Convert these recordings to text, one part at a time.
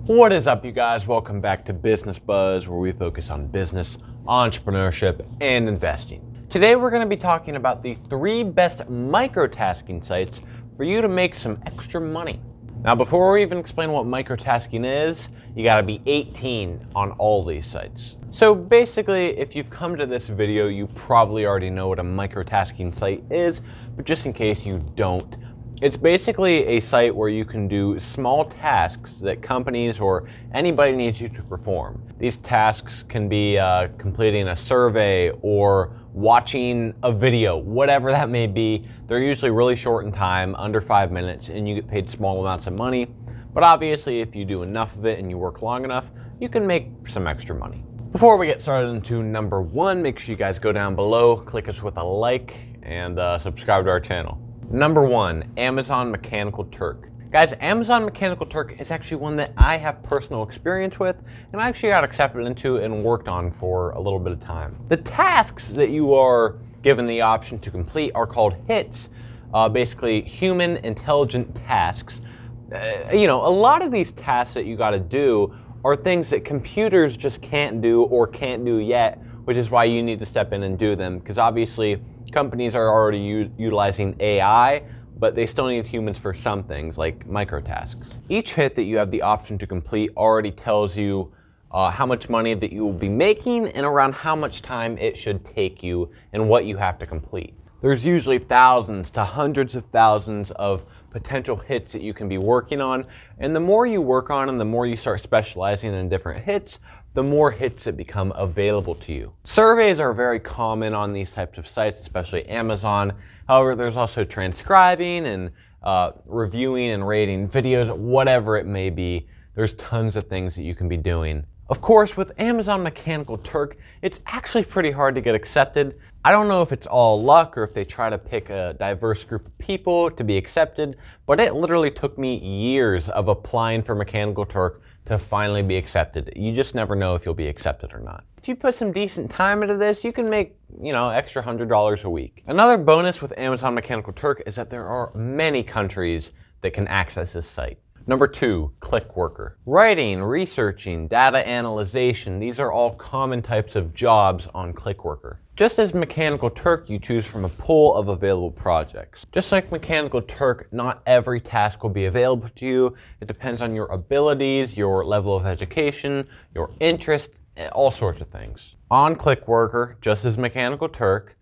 What is up, you guys? Welcome back to Business Buzz, where we focus on business, entrepreneurship, and investing. Today we're going to be talking about the 3 best microtasking sites for you to make some extra money. Now, before we even explain what microtasking is, you got to be 18 on all these sites. So basically, if you've come to this video, you probably already know what a microtasking site is, but just in case you don't, it's basically a site where you can do small tasks that companies or anybody needs you to perform. These tasks can be completing a survey or watching a video, whatever that may be. They're usually really short in time, under 5 minutes, and you get paid small amounts of money. But obviously, if you do enough of it and you work long enough, you can make some extra money. Before we get started into number 1, make sure you guys go down below, click us with a like, and subscribe to our channel. Number 1, Amazon Mechanical Turk. Guys, Amazon Mechanical Turk is actually one that I have personal experience with, and I actually got accepted into and worked on for a little bit of time. The tasks that you are given the option to complete are called HITs, basically human intelligent tasks. A lot of these tasks that you got to do are things that computers just can't do or can't do yet, which is why you need to step in and do them, because obviously companies are already utilizing AI, but they still need humans for some things like microtasks. Each hit that you have the option to complete already tells you how much money that you will be making and around how much time it should take you and what you have to complete. There's usually thousands to hundreds of thousands of potential hits that you can be working on, and the more you work on and the more you start specializing in different hits, the more hits that become available to you. Surveys are very common on these types of sites, especially Amazon. However, there's also transcribing and reviewing and rating videos, whatever it may be. There's tons of things that you can be doing. Of course, with Amazon Mechanical Turk, it's actually pretty hard to get accepted. I don't know if it's all luck or if they try to pick a diverse group of people to be accepted, but it literally took me years of applying for Mechanical Turk to finally be accepted. You just never know if you'll be accepted or not. If you put some decent time into this, you can make, extra $100 a week. Another bonus with Amazon Mechanical Turk is that there are many countries that can access this site. Number 2, CLICKWORKER. Writing, researching, data analyzation, these are all common types of jobs on CLICKWORKER. Just as Mechanical Turk, you choose from a pool of available projects. Just like Mechanical Turk, not every task will be available to you. It depends on your abilities, your level of education, your interest, all sorts of things. On CLICKWORKER, just as Mechanical Turk,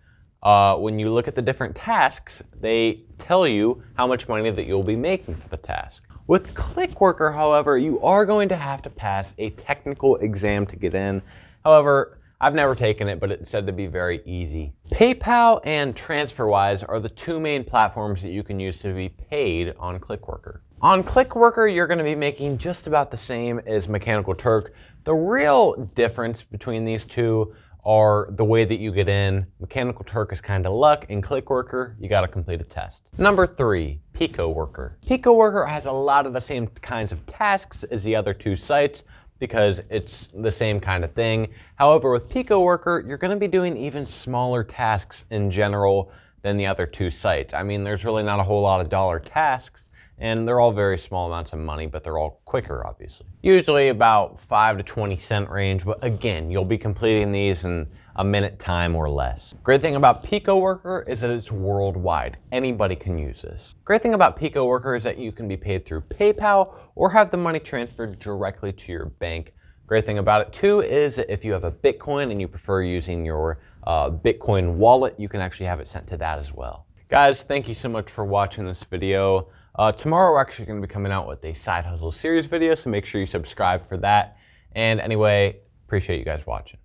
when you look at the different tasks, they tell you how much money that you'll be making for the task. With CLICKWORKER, however, you are going to have to pass a technical exam to get in. However, I've never taken it, but it's said to be very easy. PayPal and TransferWise are the 2 main platforms that you can use to be paid on CLICKWORKER. On CLICKWORKER, you're going to be making just about the same as Mechanical Turk. The real difference between these two are the way that you get in. Mechanical Turk is kind of luck, and CLICKWORKER, you got to complete a test. Number 3, PICOWORKER. PICOWORKER has a lot of the same kinds of tasks as the other 2 sites because it's the same kind of thing. However, with PICOWORKER, you're going to be doing even smaller tasks in general than the other 2 sites. I mean, there's really not a whole lot of dollar tasks, and they're all very small amounts of money, but they're all quicker, obviously. Usually about 5 to 20 cent range, but again, you'll be completing these in a minute time or less. Great thing about PICOWORKER is that it's worldwide. Anybody can use this. Great thing about PICOWORKER is that you can be paid through PayPal or have the money transferred directly to your bank. Great thing about it too is that if you have a Bitcoin and you prefer using your Bitcoin wallet, you can actually have it sent to that as well. Guys, thank you so much for watching this video. Tomorrow we're actually going to be coming out with a side hustle series video, so make sure you subscribe for that. And anyway, appreciate you guys watching.